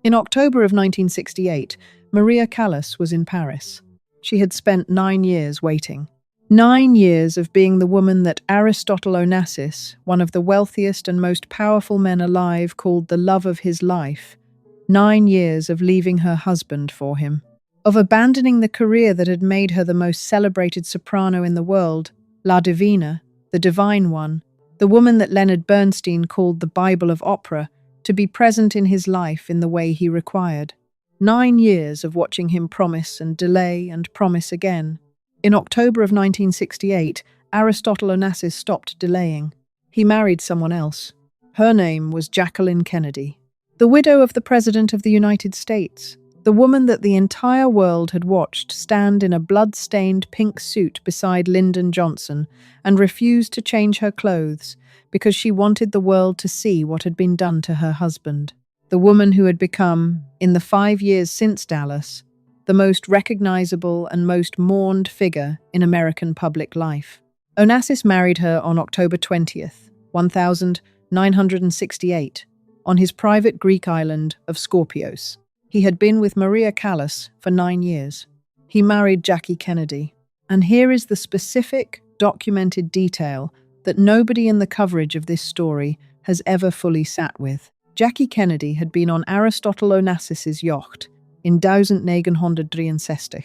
In October of 1968, Maria Callas was in Paris. She had spent 9 years waiting. 9 years of being the woman that Aristotle Onassis, one of the wealthiest and most powerful men alive, called the love of his life. 9 years of leaving her husband for him. Of abandoning the career that had made her the most celebrated soprano in the world, La Divina, the divine one, the woman that Leonard Bernstein called the Bible of opera, to be present in his life in the way he required. 9 years of watching him promise and delay and promise again. In October of 1968, Aristotle Onassis stopped delaying. He married someone else. Her name was Jacqueline Kennedy, the widow of the President of the United States, the woman that the entire world had watched stand in a blood-stained pink suit beside Lyndon Johnson and refused to change her clothes because she wanted the world to see what had been done to her husband. The woman who had become, in the 5 years since Dallas, the most recognizable and most mourned figure in American public life. Onassis married her on October 20th, 1968, on his private Greek island of Scorpios. He had been with Maria Callas for 9 years. He married Jackie Kennedy. And here is the specific, documented detail that nobody in the coverage of this story has ever fully sat with. Jackie Kennedy had been on Aristotle Onassis's yacht in 1963,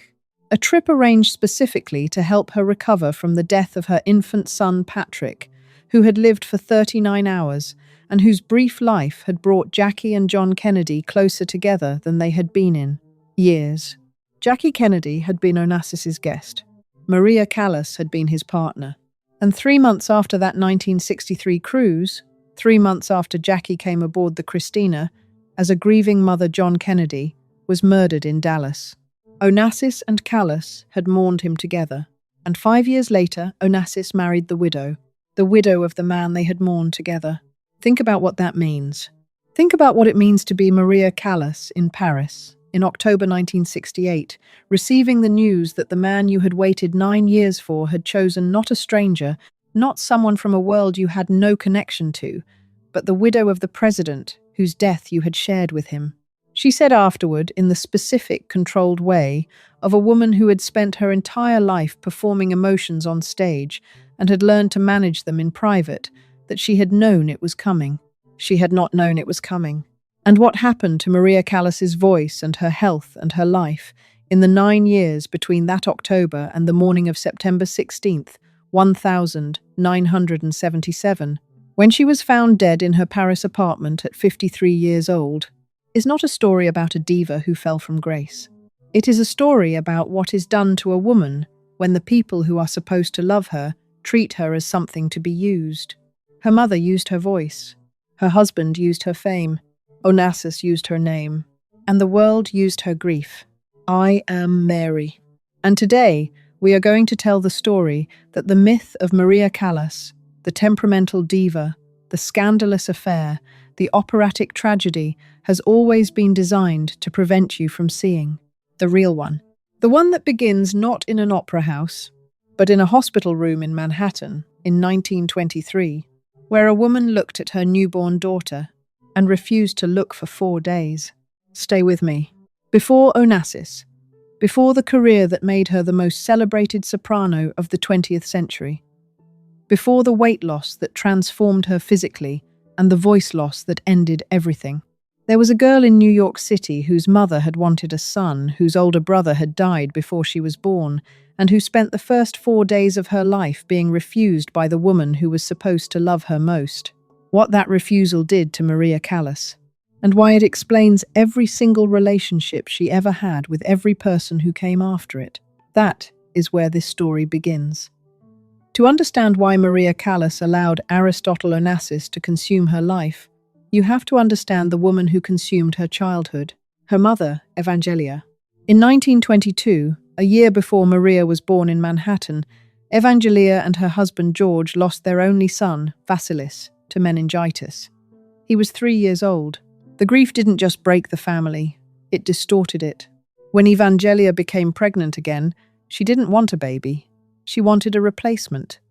a trip arranged specifically to help her recover from the death of her infant son Patrick, who had lived for 39 hours and whose brief life had brought Jackie and John Kennedy closer together than they had been in years. Jackie Kennedy had been Onassis's guest. Maria Callas had been his partner. And 3 months after that 1963 cruise, 3 months after Jackie came aboard the Christina, as a grieving mother, John Kennedy was murdered in Dallas. Onassis and Callas had mourned him together, and 5 years later, Onassis married the widow of the man they had mourned together. Think about what that means. Think about what it means to be Maria Callas in Paris in October 1968, receiving the news that the man you had waited 9 years for had chosen not a stranger, not someone from a world you had no connection to, but the widow of the president whose death you had shared with him. She said afterward, in the specific, controlled way of a woman who had spent her entire life performing emotions on stage and had learned to manage them in private, that she had known it was coming. She had not known it was coming. And what happened to Maria Callas's voice and her health and her life in the 9 years between that October and the morning of September 16th, 1977, when she was found dead in her Paris apartment at 53 years old, is not a story about a diva who fell from grace. It is a story about what is done to a woman when the people who are supposed to love her treat her as something to be used. Her mother used her voice. Her husband used her fame. Onassis used her name. And the world used her grief. I am Mary. And today, we are going to tell the story that the myth of Maria Callas, the temperamental diva, the scandalous affair, the operatic tragedy, has always been designed to prevent you from seeing the real one. The one that begins not in an opera house, but in a hospital room in Manhattan in 1923, where a woman looked at her newborn daughter and refused to look for 4 days. Stay with me. Before Onassis, before the career that made her the most celebrated soprano of the 20th century, before the weight loss that transformed her physically and the voice loss that ended everything, there was a girl in New York City whose mother had wanted a son, whose older brother had died before she was born, and who spent the first 4 days of her life being refused by the woman who was supposed to love her most. What that refusal did to Maria Callas, and why it explains every single relationship she ever had with every person who came after it. That is where this story begins. To understand why Maria Callas allowed Aristotle Onassis to consume her life, you have to understand the woman who consumed her childhood, her mother, Evangelia. In 1922, a year before Maria was born in Manhattan, Evangelia and her husband George lost their only son, Vasilis, to meningitis. He was 3 years old. The grief didn't just break the family, it distorted it. When Evangelia became pregnant again, she didn't want a baby. She wanted a replacement.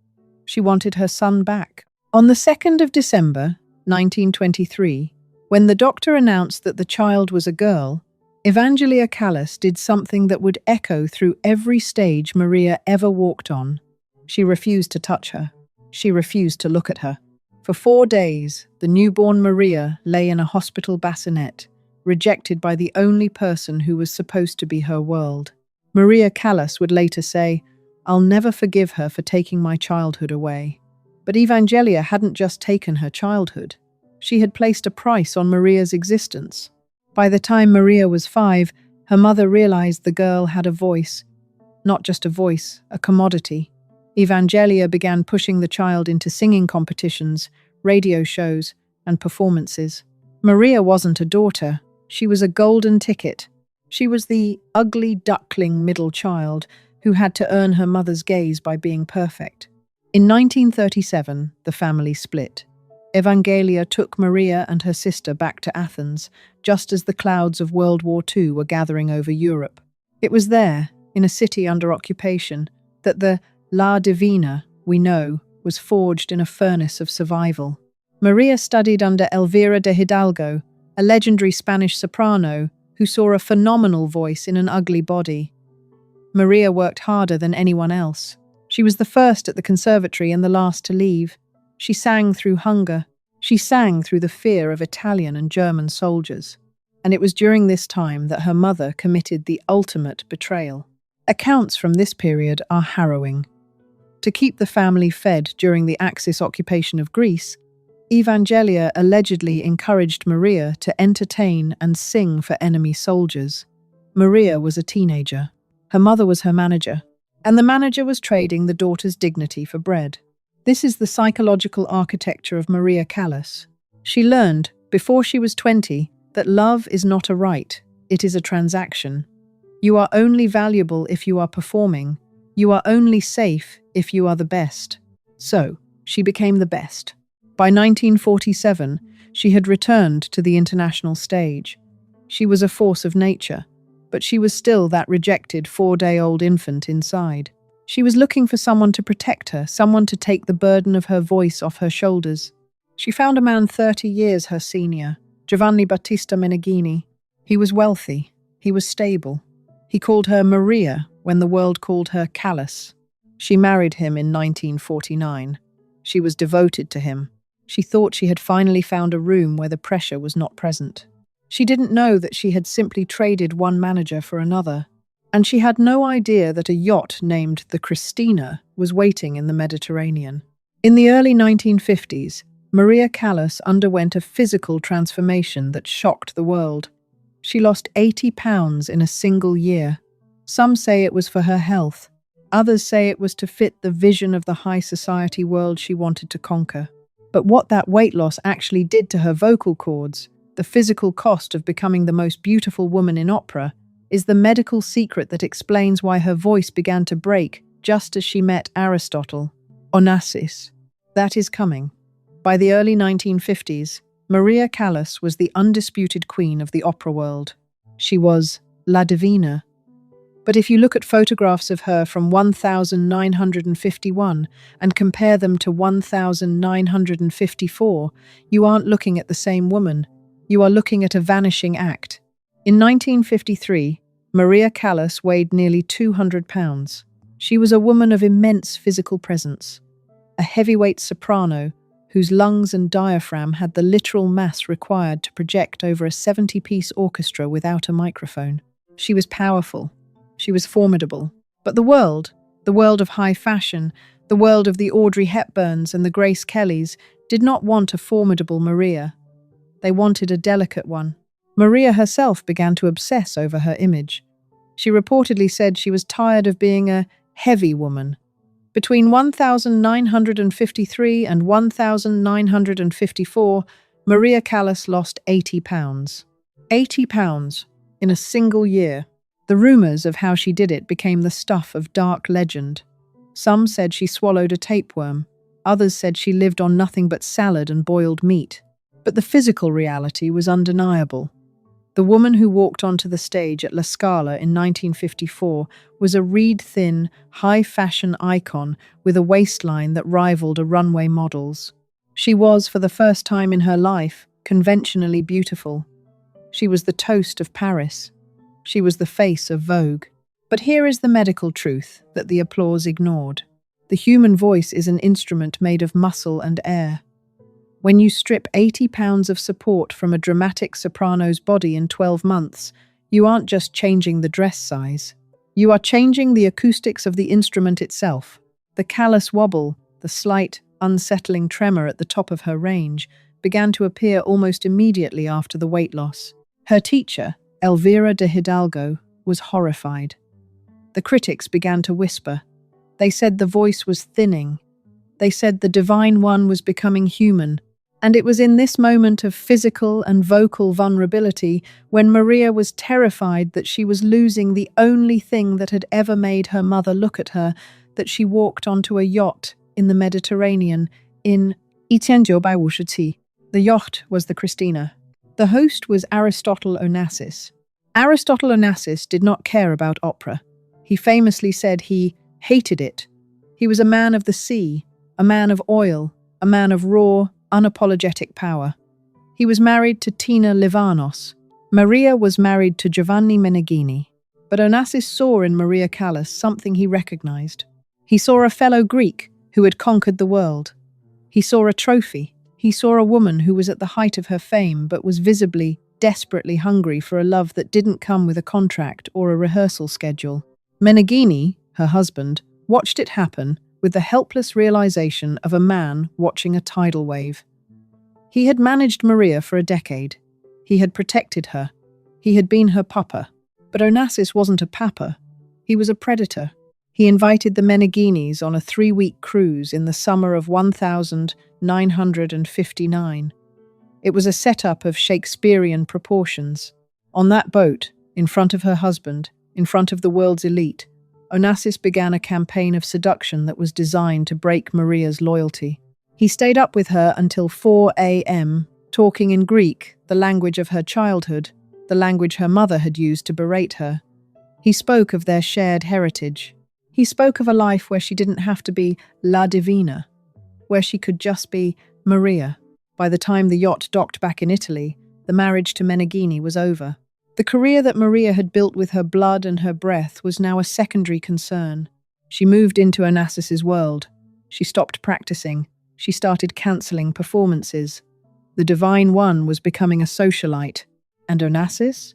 She wanted her son back. On the 2nd of December, 1923, When the doctor announced that the child was a girl, Maria Callas did something that would echo through every stage Maria ever walked on. She refused to touch her. She refused to look at her. For 4 days, the newborn Maria lay in a hospital bassinet, rejected by the only person who was supposed to be her world. Maria Callas would later say, "I'll never forgive her for taking my childhood away." But Evangelia hadn't just taken her childhood. She had placed a price on Maria's existence. By the time Maria was 5, her mother realized the girl had a voice. Not just a voice, a commodity. Evangelia began pushing the child into singing competitions, radio shows, and performances. Maria wasn't a daughter. She was a golden ticket. She was the ugly duckling middle child who had to earn her mother's gaze by being perfect. In 1937, the family split. Evangelia took Maria and her sister back to Athens, just as the clouds of World War II were gathering over Europe. It was there, in a city under occupation, that the La Divina, we know, was forged in a furnace of survival. Maria studied under Elvira de Hidalgo, a legendary Spanish soprano who saw a phenomenal voice in an ugly body. Maria worked harder than anyone else. She was the first at the conservatory and the last to leave. She sang through hunger. She sang through the fear of Italian and German soldiers. And it was during this time that her mother committed the ultimate betrayal. Accounts from this period are harrowing. To keep the family fed during the Axis occupation of Greece, Evangelia allegedly encouraged Maria to entertain and sing for enemy soldiers. Maria was a teenager. Her mother was her manager, and the manager was trading the daughter's dignity for bread. This is the psychological architecture of Maria Callas. She learned, before she was 20, that love is not a right, it is a transaction. You are only valuable if you are performing. You are only safe if you are the best. So, she became the best. By 1947, she had returned to the international stage. She was a force of nature, but she was still that rejected 4-day-old infant inside. She was looking for someone to protect her, someone to take the burden of her voice off her shoulders. She found a man 30 years her senior, Giovanni Battista Meneghini. He was wealthy. He was stable. He called her Maria when the world called her Callas. She married him in 1949. She was devoted to him. She thought she had finally found a room where the pressure was not present. She didn't know that she had simply traded one manager for another. And she had no idea that a yacht named the Christina was waiting in the Mediterranean. In the early 1950s, Maria Callas underwent a physical transformation that shocked the world. She lost 80 pounds in a single year. Some say it was for her health. Others say it was to fit the vision of the high society world she wanted to conquer. But what that weight loss actually did to her vocal cords, the physical cost of becoming the most beautiful woman in opera, is the medical secret that explains why her voice began to break just as she met Aristotle Onassis. That is coming. By the early 1950s, Maria Callas was the undisputed queen of the opera world. She was La Divina. But if you look at photographs of her from 1951 and compare them to 1954, you aren't looking at the same woman. You are looking at a vanishing act. In 1953, Maria Callas weighed nearly 200 pounds. She was a woman of immense physical presence, a heavyweight soprano whose lungs and diaphragm had the literal mass required to project over a 70-piece orchestra without a microphone. She was powerful. She was formidable. But the world of high fashion, the world of the Audrey Hepburns and the Grace Kellys, did not want a formidable Maria. They wanted a delicate one. Maria herself began to obsess over her image. She reportedly said she was tired of being a heavy woman. Between 1953 and 1954, Maria Callas lost 80 pounds. 80 pounds in a single year. The rumors of how she did it became the stuff of dark legend. Some said she swallowed a tapeworm. Others said she lived on nothing but salad and boiled meat. But the physical reality was undeniable. The woman who walked onto the stage at La Scala in 1954 was a reed-thin, high-fashion icon with a waistline that rivaled a runway model's. She was, for the first time in her life, conventionally beautiful. She was the toast of Paris. She was the face of Vogue. But here is the medical truth that the applause ignored. The human voice is an instrument made of muscle and air. When you strip 80 pounds of support from a dramatic soprano's body in 12 months, you aren't just changing the dress size. You are changing the acoustics of the instrument itself. The callous wobble, the slight, unsettling tremor at the top of her range, began to appear almost immediately after the weight loss. Her teacher, Elvira de Hidalgo, was horrified. The critics began to whisper. They said the voice was thinning. They said the Divine One was becoming human. And it was in this moment of physical and vocal vulnerability when Maria was terrified that she was losing the only thing that had ever made her mother look at her, that she walked onto a yacht in the Mediterranean in Itienjo by Wushati. The yacht was the Christina. The host was Aristotle Onassis. Aristotle Onassis did not care about opera. He famously said he hated it. He was a man of the sea, a man of oil, a man of raw, unapologetic power. He was married to Tina Livanos. Maria was married to Giovanni Meneghini. But Onassis saw in Maria Callas something he recognized. He saw a fellow Greek who had conquered the world. He saw a trophy. He saw a woman who was at the height of her fame but was visibly, desperately hungry for a love that didn't come with a contract or a rehearsal schedule. Meneghini, her husband, watched it happen with the helpless realization of a man watching a tidal wave. He had managed Maria for a decade. He had protected her. He had been her papa. But Onassis wasn't a papa. He was a predator. He invited the Meneghinis on a 3-week cruise in the summer of 1959. It was a setup of Shakespearean proportions. On that boat, in front of her husband, in front of the world's elite, Onassis began a campaign of seduction that was designed to break Maria's loyalty. He stayed up with her until 4 a.m., talking in Greek, the language of her childhood, the language her mother had used to berate her. He spoke of their shared heritage. He spoke of a life where she didn't have to be La Divina, where she could just be Maria. By the time the yacht docked back in Italy, the marriage to Meneghini was over. The career that Maria had built with her blood and her breath was now a secondary concern. She moved into Onassis's world. She stopped practicing. She started cancelling performances. The Divine One was becoming a socialite. And Onassis?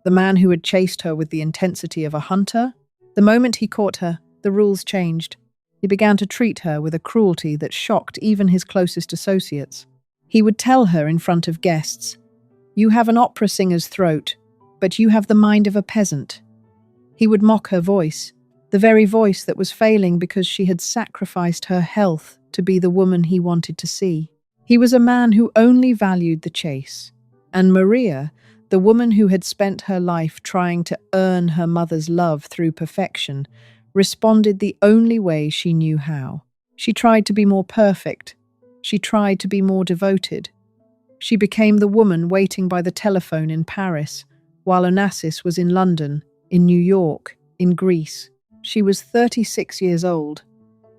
The man who had chased her with the intensity of a hunter? The moment he caught her, the rules changed. He began to treat her with a cruelty that shocked even his closest associates. He would tell her in front of guests, "You have an opera singer's throat, but you have the mind of a peasant." He would mock her voice, the very voice that was failing because she had sacrificed her health to be the woman he wanted to see. He was a man who only valued the chase. And Maria, the woman who had spent her life trying to earn her mother's love through perfection, responded the only way she knew how. She tried to be more perfect. She tried to be more devoted. She became the woman waiting by the telephone in Paris, while Onassis was in London, in New York, in Greece. She was 36 years old.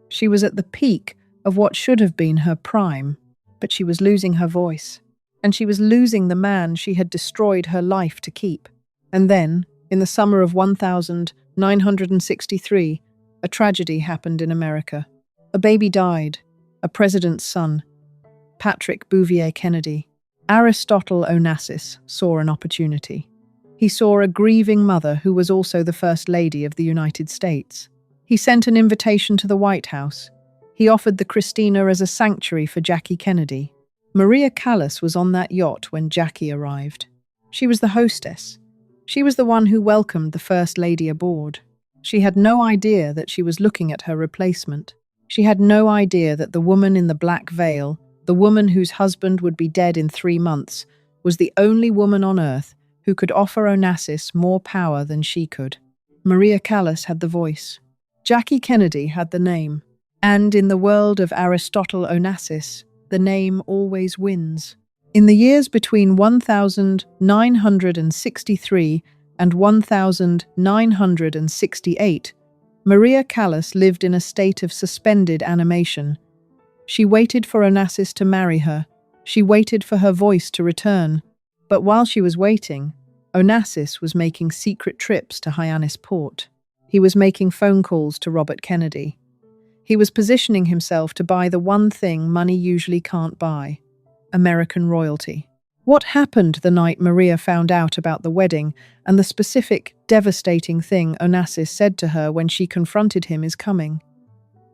She was at the peak of what should have been her prime, but she was losing her voice. And she was losing the man she had destroyed her life to keep. And then, in the summer of 1963, a tragedy happened in America. A baby died, a president's son, Patrick Bouvier Kennedy. Aristotle Onassis saw an opportunity. He saw a grieving mother who was also the First Lady of the United States. He sent an invitation to the White House. He offered the Christina as a sanctuary for Jackie Kennedy. Maria Callas was on that yacht when Jackie arrived. She was the hostess. She was the one who welcomed the First Lady aboard. She had no idea that she was looking at her replacement. She had no idea that the woman in the black veil, the woman whose husband would be dead in 3 months, was the only woman on earth who could offer Onassis more power than she could. Maria Callas had the voice. Jackie Kennedy had the name. And in the world of Aristotle Onassis, the name always wins. In the years between 1963 and 1968, Maria Callas lived in a state of suspended animation. She waited for Onassis to marry her. She waited for her voice to return, but while she was waiting, Onassis was making secret trips to Hyannis Port. He was making phone calls to Robert Kennedy. He was positioning himself to buy the one thing money usually can't buy: American royalty. What happened the night Maria found out about the wedding and the specific, devastating thing Onassis said to her when she confronted him is coming.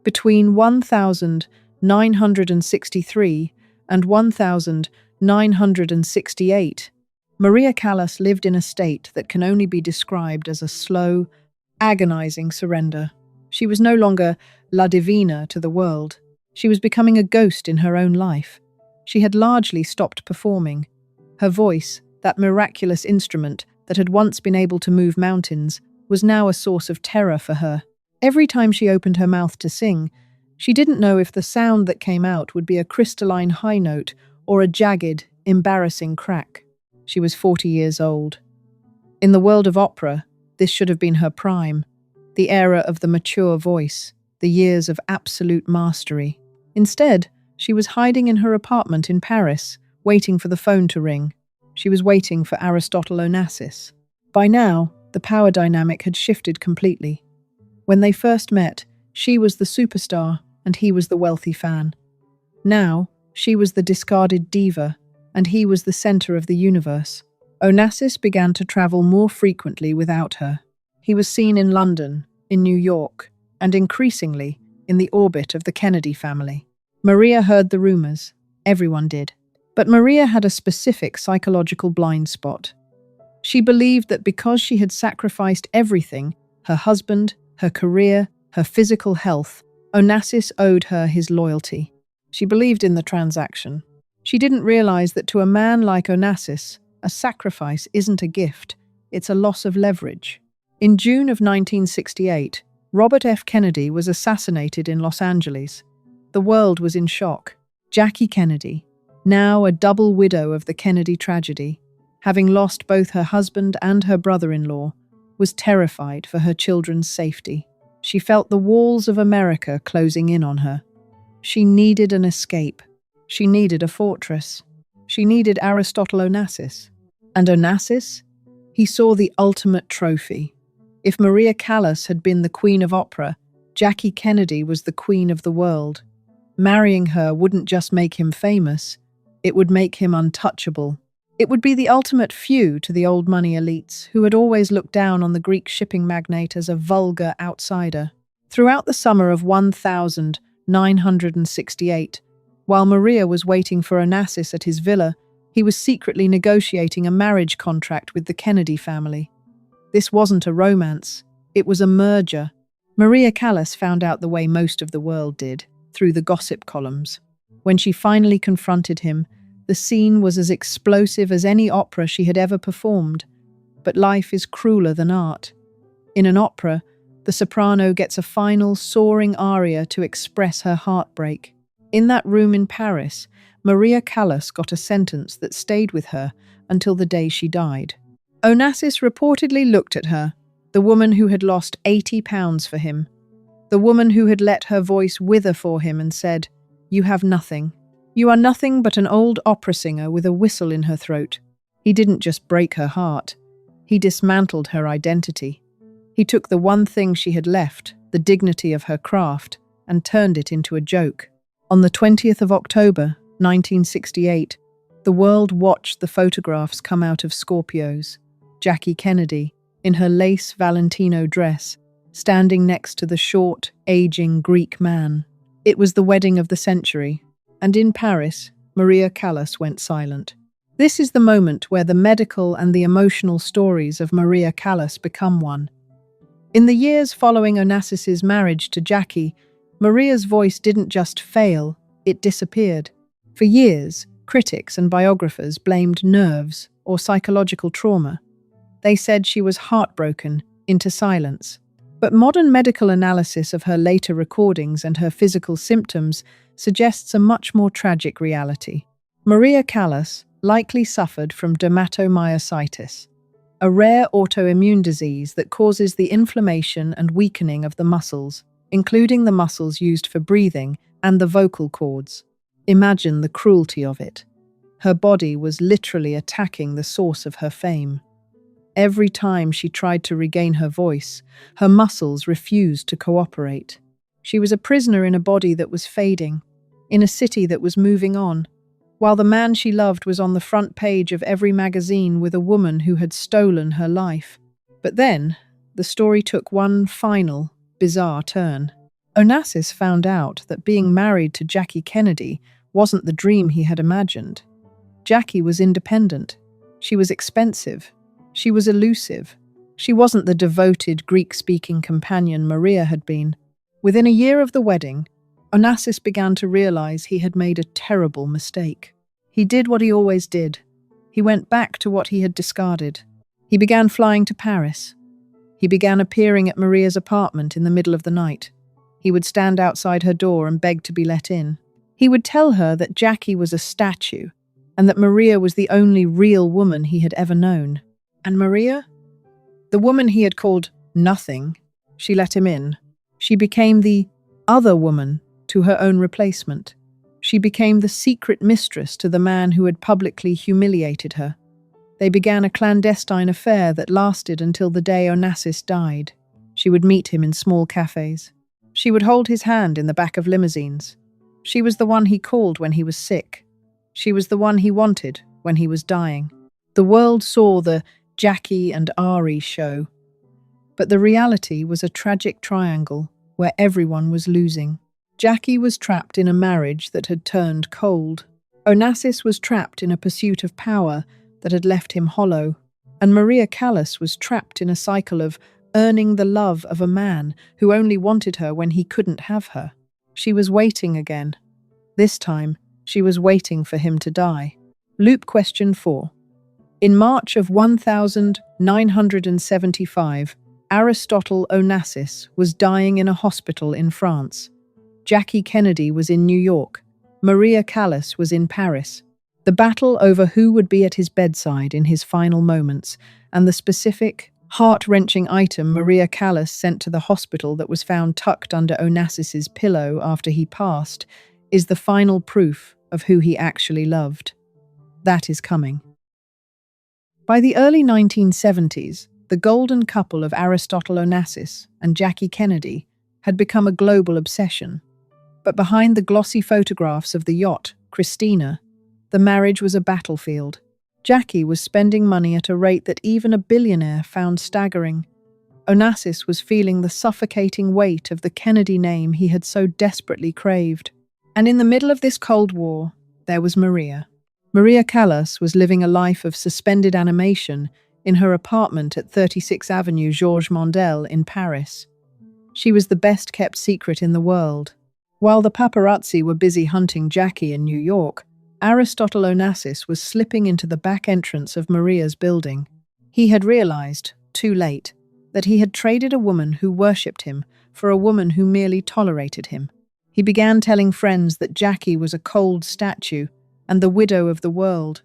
Between 1963 and 1968, Maria Callas lived in a state that can only be described as a slow, agonizing surrender. She was no longer La Divina to the world. She was becoming a ghost in her own life. She had largely stopped performing. Her voice, that miraculous instrument that had once been able to move mountains, was now a source of terror for her. Every time she opened her mouth to sing, she didn't know if the sound that came out would be a crystalline high note or a jagged, embarrassing crack. She was 40 years old. In the world of opera, this should have been her prime, the era of the mature voice, the years of absolute mastery. Instead, she was hiding in her apartment in Paris, waiting for the phone to ring. She was waiting for Aristotle Onassis. By now, the power dynamic had shifted completely. When they first met, she was the superstar and he was the wealthy fan. Now, she was the discarded diva and he was the center of the universe. Onassis began to travel more frequently without her. He was seen in London, in New York, and increasingly in the orbit of the Kennedy family. Maria heard the rumors. Everyone did. But Maria had a specific psychological blind spot. She believed that because she had sacrificed everything, her husband, her career, her physical health, Onassis owed her his loyalty. She believed in the transaction. She didn't realize that to a man like Onassis, a sacrifice isn't a gift, it's a loss of leverage. In June of 1968, Robert F. Kennedy was assassinated in Los Angeles. The world was in shock. Jackie Kennedy, now a double widow of the Kennedy tragedy, having lost both her husband and her brother-in-law, was terrified for her children's safety. She felt the walls of America closing in on her. She needed an escape. She needed a fortress. She needed Aristotle Onassis. And Onassis? He saw the ultimate trophy. If Maria Callas had been the queen of opera, Jackie Kennedy was the queen of the world. Marrying her wouldn't just make him famous, it would make him untouchable. It would be the ultimate feud to the old money elites who had always looked down on the Greek shipping magnate as a vulgar outsider. Throughout the summer of 1968, while Maria was waiting for Onassis at his villa, he was secretly negotiating a marriage contract with the Kennedy family. This wasn't a romance, it was a merger. Maria Callas found out the way most of the world did, through the gossip columns. When she finally confronted him, the scene was as explosive as any opera she had ever performed. But life is crueler than art. In an opera, the soprano gets a final, soaring aria to express her heartbreak. In that room in Paris, Maria Callas got a sentence that stayed with her until the day she died. Onassis reportedly looked at her, the woman who had lost 80 pounds for him, the woman who had let her voice wither for him, and said, "You have nothing. You are nothing but an old opera singer with a whistle in her throat." He didn't just break her heart. He dismantled her identity. He took the one thing she had left, the dignity of her craft, and turned it into a joke. On the 20th of October, 1968, the world watched the photographs come out of Scorpios. Jackie Kennedy, in her lace Valentino dress, standing next to the short, aging Greek man. It was the wedding of the century, and in Paris, Maria Callas went silent. This is the moment where the medical and the emotional stories of Maria Callas become one. In the years following Onassis's marriage to Jackie, Maria's voice didn't just fail, it disappeared. For years, critics and biographers blamed nerves or psychological trauma. They said she was heartbroken into silence. But modern medical analysis of her later recordings and her physical symptoms suggests a much more tragic reality. Maria Callas likely suffered from dermatomyositis, a rare autoimmune disease that causes the inflammation and weakening of the muscles, including the muscles used for breathing and the vocal cords. Imagine the cruelty of it. Her body was literally attacking the source of her fame. Every time she tried to regain her voice, her muscles refused to cooperate. She was a prisoner in a body that was fading, in a city that was moving on, while the man she loved was on the front page of every magazine with a woman who had stolen her life. But then, the story took one final, bizarre turn. Onassis found out that being married to Jackie Kennedy wasn't the dream he had imagined. Jackie was independent. She was expensive. She was elusive. She wasn't the devoted Greek-speaking companion Maria had been. Within a year of the wedding, Onassis began to realize he had made a terrible mistake. He did what he always did. He went back to what he had discarded. He began flying to Paris. He began appearing at Maria's apartment in the middle of the night. He would stand outside her door and beg to be let in. He would tell her that Jackie was a statue and that Maria was the only real woman he had ever known. And Maria? The woman he had called nothing. She let him in. She became the other woman to her own replacement. She became the secret mistress to the man who had publicly humiliated her. They began a clandestine affair that lasted until the day Onassis died. She would meet him in small cafes. She would hold his hand in the back of limousines. She was the one he called when he was sick. She was the one he wanted when he was dying. The world saw the Jackie and Ari show. But the reality was a tragic triangle where everyone was losing. Jackie was trapped in a marriage that had turned cold. Onassis was trapped in a pursuit of power that had left him hollow. And Maria Callas was trapped in a cycle of earning the love of a man who only wanted her when he couldn't have her. She was waiting again. This time, she was waiting for him to die. Loop question 4. In March of 1975, Aristotle Onassis was dying in a hospital in France. Jackie Kennedy was in New York. Maria Callas was in Paris. The battle over who would be at his bedside in his final moments, and the specific, heart-wrenching item Maria Callas sent to the hospital that was found tucked under Onassis's pillow after he passed, is the final proof of who he actually loved. That is coming. By the early 1970s, the golden couple of Aristotle Onassis and Jackie Kennedy had become a global obsession. But behind the glossy photographs of the yacht, Christina, the marriage was a battlefield. Jackie was spending money at a rate that even a billionaire found staggering. Onassis was feeling the suffocating weight of the Kennedy name he had so desperately craved. And in the middle of this Cold War, there was Maria. Maria Callas was living a life of suspended animation in her apartment at 36th Avenue Georges Mondel in Paris. She was the best-kept secret in the world. While the paparazzi were busy hunting Jackie in New York, Aristotle Onassis was slipping into the back entrance of Maria's building. He had realized, too late, that he had traded a woman who worshipped him for a woman who merely tolerated him. He began telling friends that Jackie was a cold statue and the widow of the world,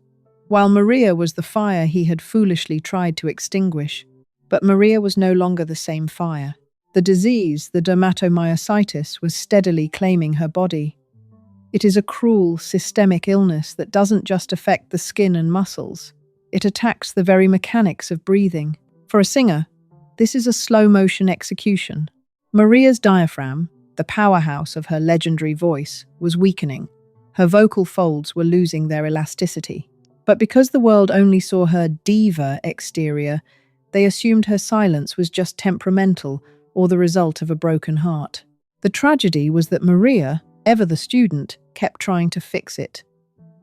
while Maria was the fire he had foolishly tried to extinguish. But Maria was no longer the same fire. The disease, the dermatomyositis, was steadily claiming her body. It is a cruel, systemic illness that doesn't just affect the skin and muscles. It attacks the very mechanics of breathing. For a singer, this is a slow-motion execution. Maria's diaphragm, the powerhouse of her legendary voice, was weakening. Her vocal folds were losing their elasticity. But because the world only saw her diva exterior, they assumed her silence was just temperamental or the result of a broken heart. The tragedy was that Maria, ever the student, kept trying to fix it.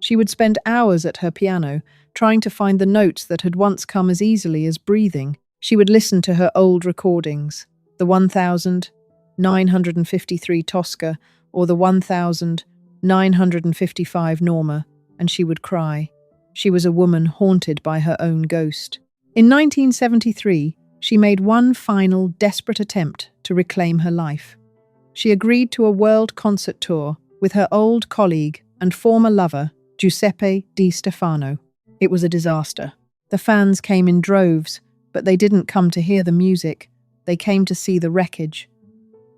She would spend hours at her piano, trying to find the notes that had once come as easily as breathing. She would listen to her old recordings, the 1953 Tosca or the 1955 Norma, and she would cry. She was a woman haunted by her own ghost. In 1973, she made one final, desperate attempt to reclaim her life. She agreed to a world concert tour with her old colleague and former lover, Giuseppe Di Stefano. It was a disaster. The fans came in droves, but they didn't come to hear the music. They came to see the wreckage.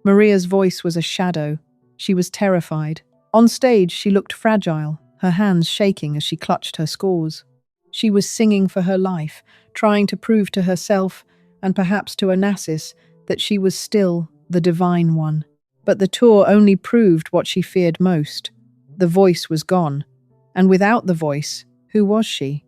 Maria's voice was a shadow. She was terrified. On stage, she looked fragile. her hands shaking as she clutched her scores. She was singing for her life, trying to prove to herself, and perhaps to Onassis, that she was still the divine one. But the tour only proved what she feared most. The voice was gone, and without the voice, who was she?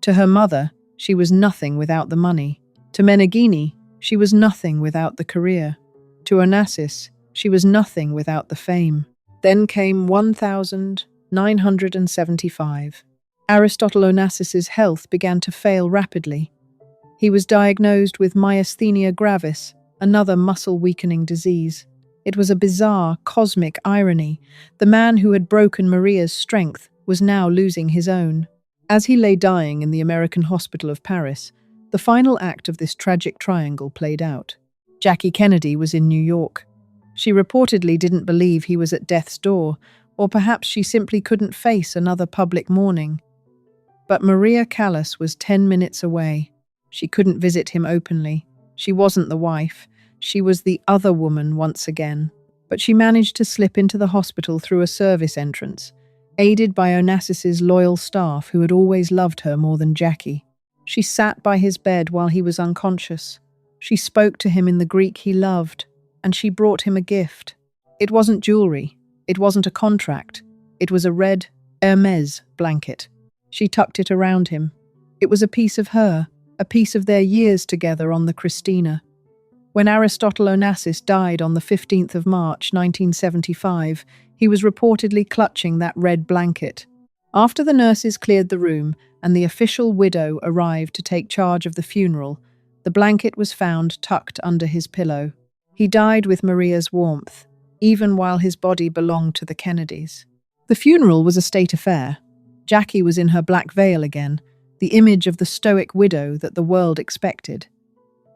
To her mother, she was nothing without the money. To Meneghini, she was nothing without the career. To Onassis, she was nothing without the fame. Then came 1975. Aristotle Onassis's health began to fail rapidly. He was diagnosed with myasthenia gravis, another muscle-weakening disease. It was a bizarre, cosmic irony. The man who had broken Maria's strength was now losing his own. As he lay dying in the American hospital of Paris, the final act of this tragic triangle played out. Jackie Kennedy was in New York. She reportedly didn't believe he was at death's door, or perhaps she simply couldn't face another public mourning. But Maria Callas was 10 minutes away. She couldn't visit him openly. She wasn't the wife. She was the other woman once again. But she managed to slip into the hospital through a service entrance, aided by Onassis's loyal staff who had always loved her more than Jackie. She sat by his bed while he was unconscious. She spoke to him in the Greek he loved, and she brought him a gift. It wasn't jewelry. It wasn't a contract. It was a red Hermes blanket. She tucked it around him. It was a piece of her, a piece of their years together on the Christina. When Aristotle Onassis died on the 15th of March, 1975, he was reportedly clutching that red blanket. After the nurses cleared the room and the official widow arrived to take charge of the funeral, the blanket was found tucked under his pillow. He died with Maria's warmth, even while his body belonged to the Kennedys. The funeral was a state affair. Jackie was in her black veil again, the image of the stoic widow that the world expected.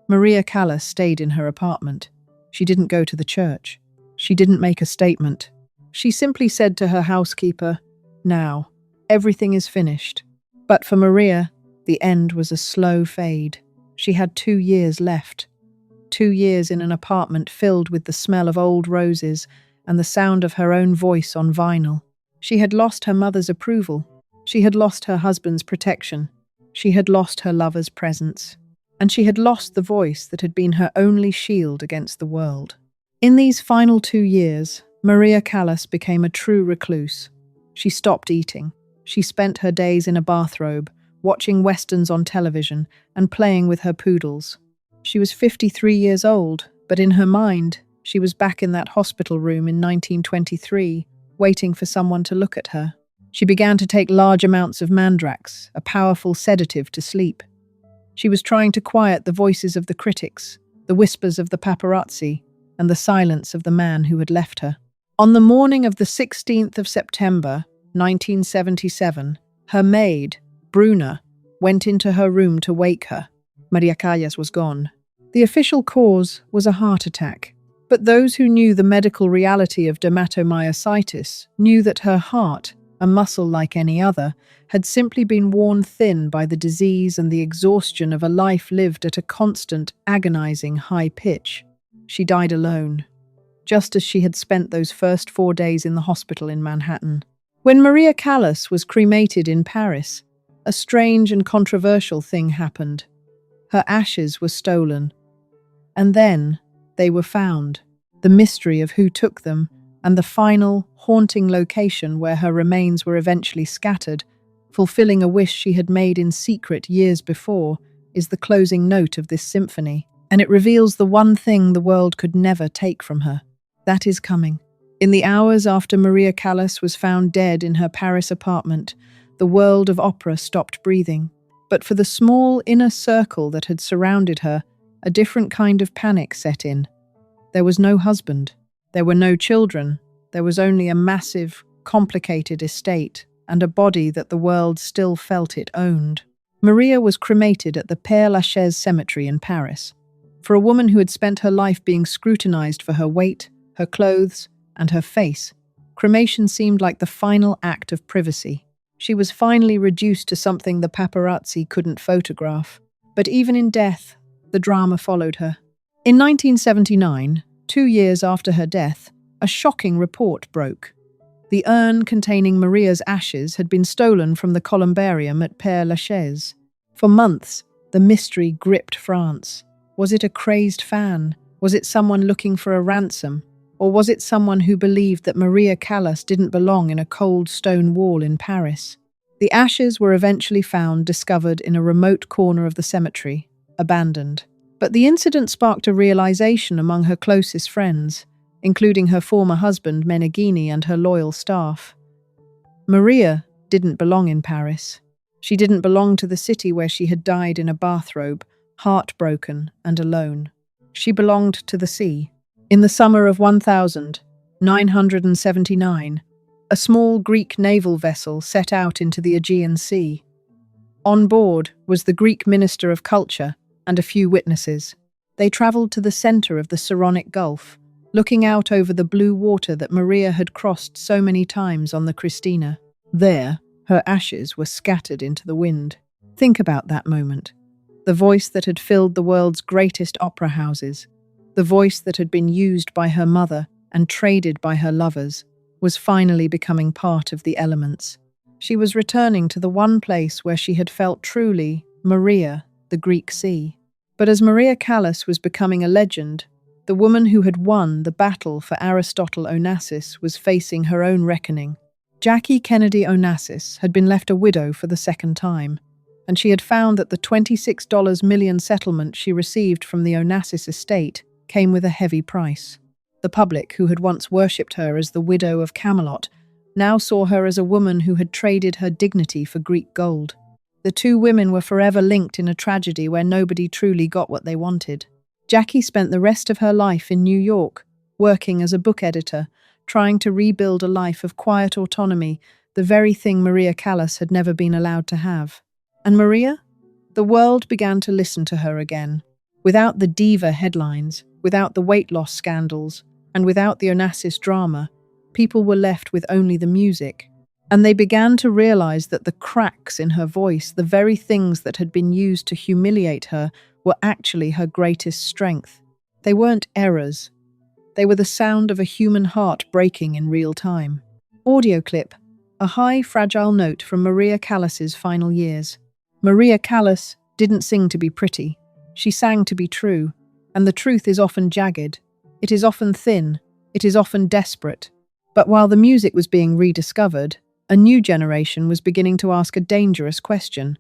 Maria Callas stayed in her apartment. She didn't go to the church. She didn't make a statement. She simply said to her housekeeper, "Now, everything is finished." But for Maria, the end was a slow fade. She had 2 years left. 2 years in an apartment filled with the smell of old roses and the sound of her own voice on vinyl. She had lost her mother's approval. She had lost her husband's protection. She had lost her lover's presence. And she had lost the voice that had been her only shield against the world. In these final 2 years, Maria Callas became a true recluse. She stopped eating. She spent her days in a bathrobe, watching westerns on television and playing with her poodles. She was 53 years old, but in her mind, she was back in that hospital room in 1923, waiting for someone to look at her. She began to take large amounts of mandrax, a powerful sedative to sleep. She was trying to quiet the voices of the critics, the whispers of the paparazzi, and the silence of the man who had left her. On the morning of the 16th of September, 1977, her maid, Bruna, went into her room to wake her. Maria Callas was gone. The official cause was a heart attack, but those who knew the medical reality of dermatomyositis knew that her heart, a muscle like any other, had simply been worn thin by the disease and the exhaustion of a life lived at a constant, agonizing high pitch. She died alone, just as she had spent those first 4 days in the hospital in Manhattan. When Maria Callas was cremated in Paris, a strange and controversial thing happened. Her ashes were stolen. And then they were found. The mystery of who took them and the final, haunting location where her remains were eventually scattered, fulfilling a wish she had made in secret years before, is the closing note of this symphony. And it reveals the one thing the world could never take from her. That is coming. In the hours after Maria Callas was found dead in her Paris apartment, the world of opera stopped breathing. But for the small inner circle that had surrounded her, a different kind of panic set in. There was no husband. There were no children. There was only a massive, complicated estate and a body that the world still felt it owned. Maria was cremated at the Père Lachaise cemetery in Paris. For a woman who had spent her life being scrutinized for her weight, her clothes, and her face, cremation seemed like the final act of privacy. She was finally reduced to something the paparazzi couldn't photograph. But even in death, the drama followed her. In 1979, 2 years after her death, a shocking report broke. The urn containing Maria's ashes had been stolen from the columbarium at Père Lachaise. For months, the mystery gripped France. Was it a crazed fan? Was it someone looking for a ransom? Or was it someone who believed that Maria Callas didn't belong in a cold stone wall in Paris? The ashes were eventually found, discovered in a remote corner of the cemetery, abandoned. But the incident sparked a realization among her closest friends, including her former husband Meneghini and her loyal staff. Maria didn't belong in Paris. She didn't belong to the city where she had died in a bathrobe, heartbroken and alone. She belonged to the sea. In the summer of 1979, a small Greek naval vessel set out into the Aegean Sea. On board was the Greek Minister of Culture and a few witnesses. They travelled to the centre of the Saronic Gulf, looking out over the blue water that Maria had crossed so many times on the Christina. There, her ashes were scattered into the wind. Think about that moment. The voice that had filled the world's greatest opera houses, the voice that had been used by her mother and traded by her lovers, was finally becoming part of the elements. She was returning to the one place where she had felt truly Maria, the Greek Sea. But as Maria Callas was becoming a legend, the woman who had won the battle for Aristotle Onassis was facing her own reckoning. Jackie Kennedy Onassis had been left a widow for the second time, and she had found that the $26 million settlement she received from the Onassis estate came with a heavy price. The public, who had once worshipped her as the widow of Camelot, now saw her as a woman who had traded her dignity for Greek gold. The two women were forever linked in a tragedy where nobody truly got what they wanted. Jackie spent the rest of her life in New York, working as a book editor, trying to rebuild a life of quiet autonomy, the very thing Maria Callas had never been allowed to have. And Maria? The world began to listen to her again. Without the diva headlines, without the weight loss scandals, and without the Onassis drama, people were left with only the music. And they began to realize that the cracks in her voice, the very things that had been used to humiliate her, were actually her greatest strength. They weren't errors. They were the sound of a human heart breaking in real time. Audio clip, a high, fragile note from Maria Callas's final years. Maria Callas didn't sing to be pretty. She sang to be true. And the truth is often jagged. It is often thin. It is often desperate. But while the music was being rediscovered, a new generation was beginning to ask a dangerous question.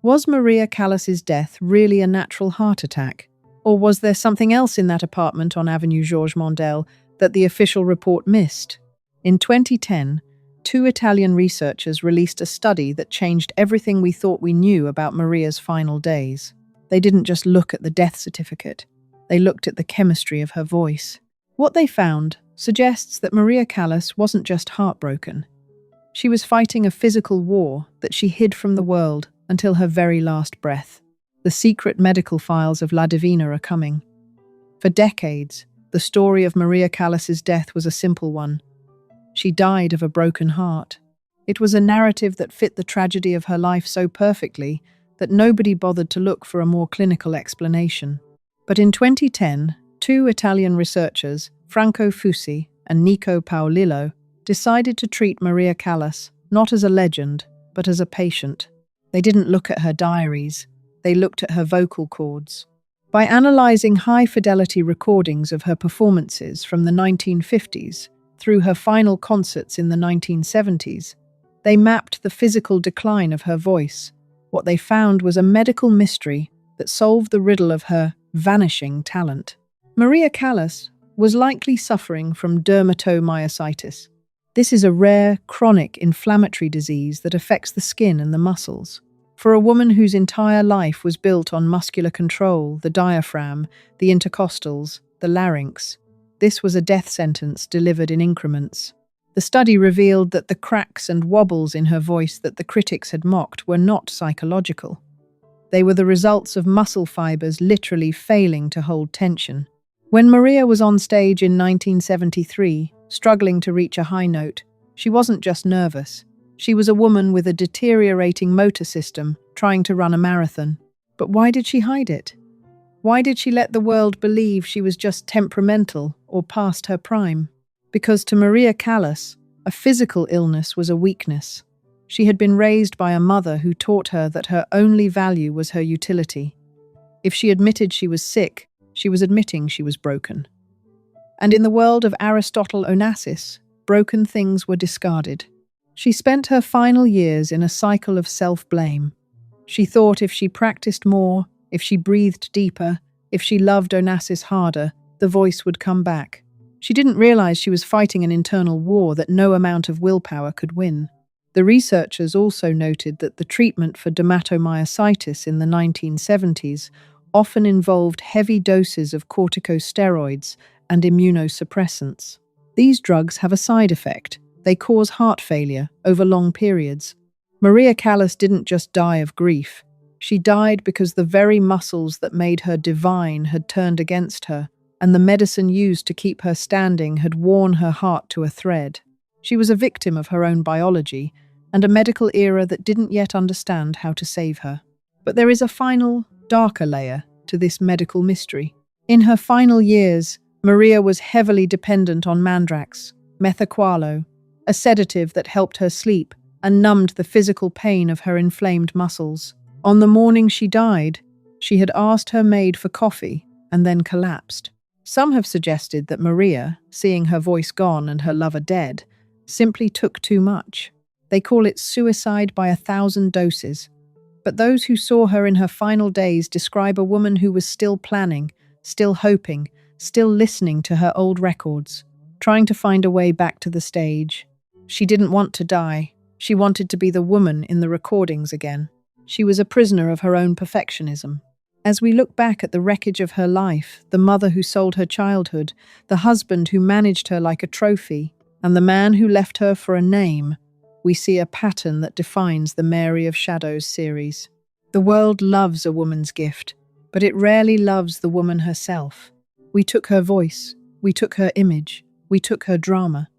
Was Maria Callas's death really a natural heart attack? Or was there something else in that apartment on Avenue Georges Mondel that the official report missed? In 2010, two Italian researchers released a study that changed everything we thought we knew about Maria's final days. They didn't just look at the death certificate. They looked at the chemistry of her voice. What they found suggests that Maria Callas wasn't just heartbroken. She was fighting a physical war that she hid from the world until her very last breath. The secret medical files of La Divina are coming. For decades, the story of Maria Callas's death was a simple one. She died of a broken heart. It was a narrative that fit the tragedy of her life so perfectly that nobody bothered to look for a more clinical explanation. But in 2010, two Italian researchers, Franco Fusi and Nico Paolillo, decided to treat Maria Callas not as a legend, but as a patient. They didn't look at her diaries. They looked at her vocal cords. By analysing high-fidelity recordings of her performances from the 1950s through her final concerts in the 1970s, they mapped the physical decline of her voice. What they found was a medical mystery that solved the riddle of her vanishing talent. Maria Callas was likely suffering from dermatomyositis. This is a rare, chronic inflammatory disease that affects the skin and the muscles. For a woman whose entire life was built on muscular control, the diaphragm, the intercostals, the larynx, this was a death sentence delivered in increments. The study revealed that the cracks and wobbles in her voice that the critics had mocked were not psychological. They were the results of muscle fibers literally failing to hold tension. When Maria was on stage in 1973, struggling to reach a high note, she wasn't just nervous. She was a woman with a deteriorating motor system, trying to run a marathon. But why did she hide it? Why did she let the world believe she was just temperamental or past her prime? Because to Maria Callas, A physical illness was a weakness. She had been raised by a mother who taught her that her only value was her utility. If she admitted she was sick, she was admitting she was broken. And in the world of Aristotle Onassis, broken things were discarded. She spent her final years in a cycle of self-blame. She thought if she practiced more, if she breathed deeper, if she loved Onassis harder, the voice would come back. She didn't realize she was fighting an internal war that no amount of willpower could win. The researchers also noted that the treatment for dermatomyositis in the 1970s often involved heavy doses of corticosteroids and immunosuppressants. These drugs have a side effect. They cause heart failure over long periods. Maria Callas didn't just die of grief. She died because the very muscles that made her divine had turned against her, and the medicine used to keep her standing had worn her heart to a thread. She was a victim of her own biology, and a medical era that didn't yet understand how to save her. But there is a final, darker layer to this medical mystery. In her final years, Maria was heavily dependent on mandrax, methaqualo, a sedative that helped her sleep and numbed the physical pain of her inflamed muscles. On the morning she died, she had asked her maid for coffee and then collapsed. Some have suggested that Maria, seeing her voice gone and her lover dead, simply took too much. They call it suicide by 1,000 doses. But those who saw her in her final days describe a woman who was still planning, still hoping, still listening to her old records, trying to find a way back to the stage. She didn't want to die. She wanted to be the woman in the recordings again. She was a prisoner of her own perfectionism. As we look back at the wreckage of her life, the mother who sold her childhood, the husband who managed her like a trophy, and the man who left her for a name, we see a pattern that defines the Mary of Shadows series. The world loves a woman's gift, but it rarely loves the woman herself. We took her voice, we took her image, we took her drama,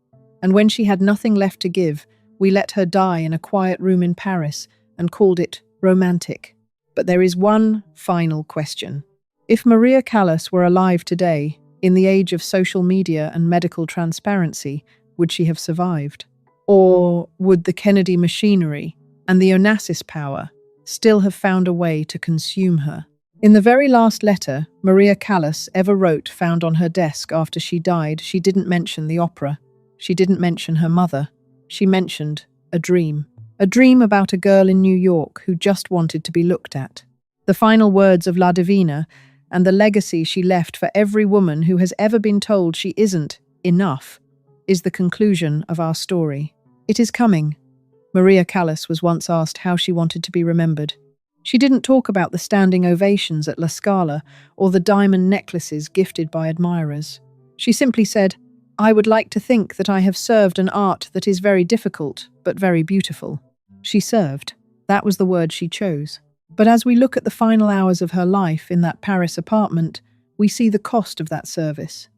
and when she had nothing left to give, we let her die in a quiet room in Paris and called it romantic. But there is one final question. If Maria Callas were alive today, in the age of social media and medical transparency, would she have survived? Or would the Kennedy machinery and the Onassis power still have found a way to consume her? In the very last letter Maria Callas ever wrote found on her desk after she died, she didn't mention the opera. She didn't mention her mother. She mentioned a dream. A dream about a girl in New York who just wanted to be looked at. The final words of La Divina and the legacy she left for every woman who has ever been told she isn't enough is the conclusion of our story. It is coming. Maria Callas was once asked how she wanted to be remembered. She didn't talk about the standing ovations at La Scala or the diamond necklaces gifted by admirers. She simply said, "I would like to think that I have served an art that is very difficult, but very beautiful." She served. That was the word she chose. But as we look at the final hours of her life in that Paris apartment, we see the cost of that service.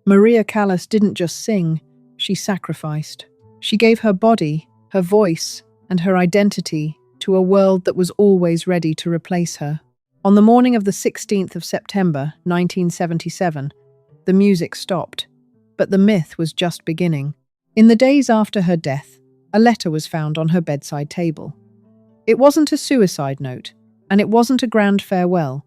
Maria Callas didn't just sing, she sacrificed. She gave her body, her voice, and her identity to a world that was always ready to replace her. On the morning of the 16th of September, 1977, the music stopped. But the myth was just beginning. In the days after her death, a letter was found on her bedside table. It wasn't a suicide note, and it wasn't a grand farewell.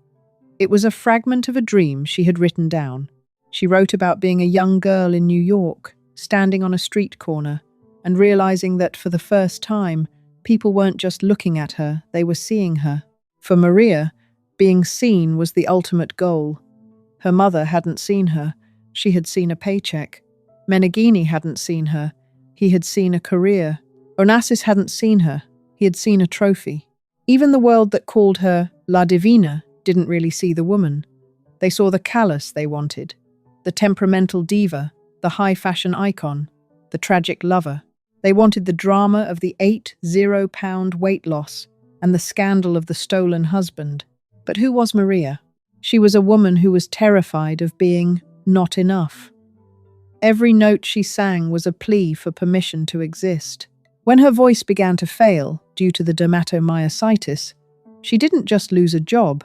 It was a fragment of a dream she had written down. She wrote about being a young girl in New York, standing on a street corner, and realizing that for the first time, people weren't just looking at her, they were seeing her. For Maria, being seen was the ultimate goal. Her mother hadn't seen her. She had seen a paycheck. Meneghini hadn't seen her. He had seen a career. Onassis hadn't seen her. He had seen a trophy. Even the world that called her La Divina didn't really see the woman. They saw the Callas they wanted, the temperamental diva, the high-fashion icon, the tragic lover. They wanted the drama of the 80-pound weight loss and the scandal of the stolen husband. But who was Maria? She was a woman who was terrified of being not enough. Every note she sang was a plea for permission to exist. When her voice began to fail due to the dermatomyositis, she didn't just lose a job,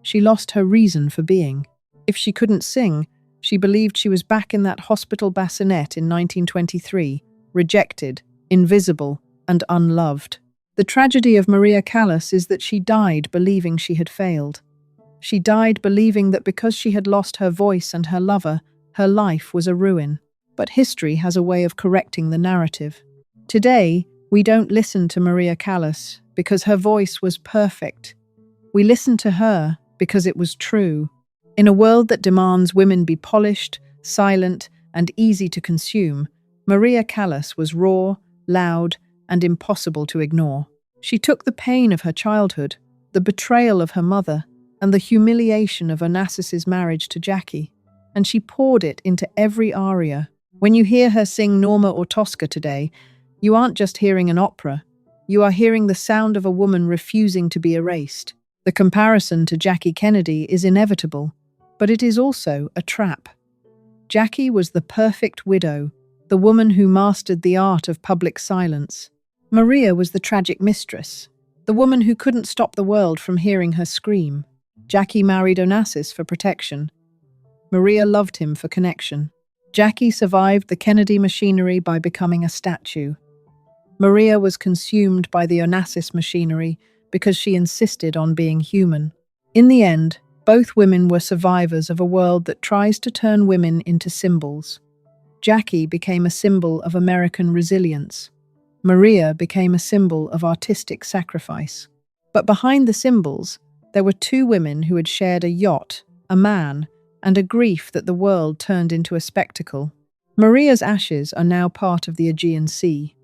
she lost her reason for being. If she couldn't sing, she believed she was back in that hospital bassinet in 1923, rejected, invisible, and unloved. The tragedy of Maria Callas is that she died believing she had failed. She died believing that because she had lost her voice and her lover, her life was a ruin. But history has a way of correcting the narrative. Today, we don't listen to Maria Callas because her voice was perfect. We listen to her because it was true. In a world that demands women be polished, silent, and easy to consume, Maria Callas was raw, loud, and impossible to ignore. She took the pain of her childhood, the betrayal of her mother, and the humiliation of Onassis's marriage to Jackie, and she poured it into every aria. When you hear her sing Norma or Tosca today, you aren't just hearing an opera, you are hearing the sound of a woman refusing to be erased. The comparison to Jackie Kennedy is inevitable, but it is also a trap. Jackie was the perfect widow, the woman who mastered the art of public silence. Maria was the tragic mistress, the woman who couldn't stop the world from hearing her scream. Jackie married Onassis for protection. Maria loved him for connection. Jackie survived the Kennedy machinery by becoming a statue. Maria was consumed by the Onassis machinery because she insisted on being human. In the end, both women were survivors of a world that tries to turn women into symbols. Jackie became a symbol of American resilience. Maria became a symbol of artistic sacrifice. But behind the symbols, there were two women who had shared a yacht, a man, and a grief that the world turned into a spectacle. Maria's ashes are now part of the Aegean Sea.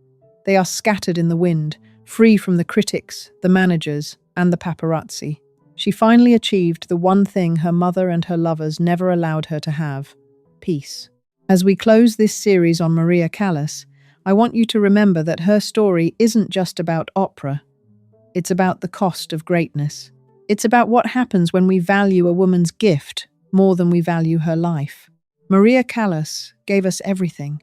They are scattered in the wind, free from the critics, the managers, and the paparazzi. She finally achieved the one thing her mother and her lovers never allowed her to have: peace. As we close this series on Maria Callas, I want you to remember that her story isn't just about opera. It's about the cost of greatness. It's about what happens when we value a woman's gift more than we value her life. Maria Callas gave us everything,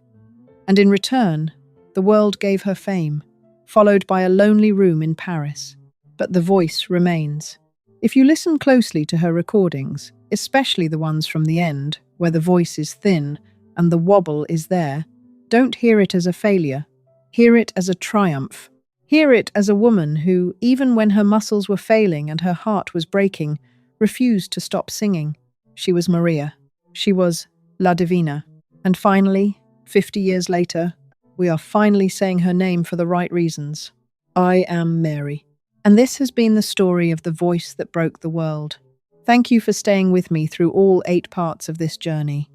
and in return, the world gave her fame, followed by a lonely room in Paris. But the voice remains. If you listen closely to her recordings, especially the ones from the end, where the voice is thin and the wobble is there, don't hear it as a failure. Hear it as a triumph. Hear it as a woman who, even when her muscles were failing and her heart was breaking, refused to stop singing. She was Maria. She was La Divina. And finally, 50 years later, we are finally saying her name for the right reasons. I am Mary. And this has been the story of the voice that broke the world. Thank you for staying with me through all 8 parts of this journey.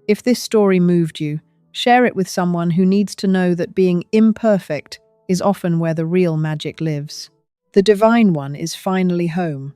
If this story moved you, share it with someone who needs to know that being imperfect is often where the real magic lives. The Divine One is finally home.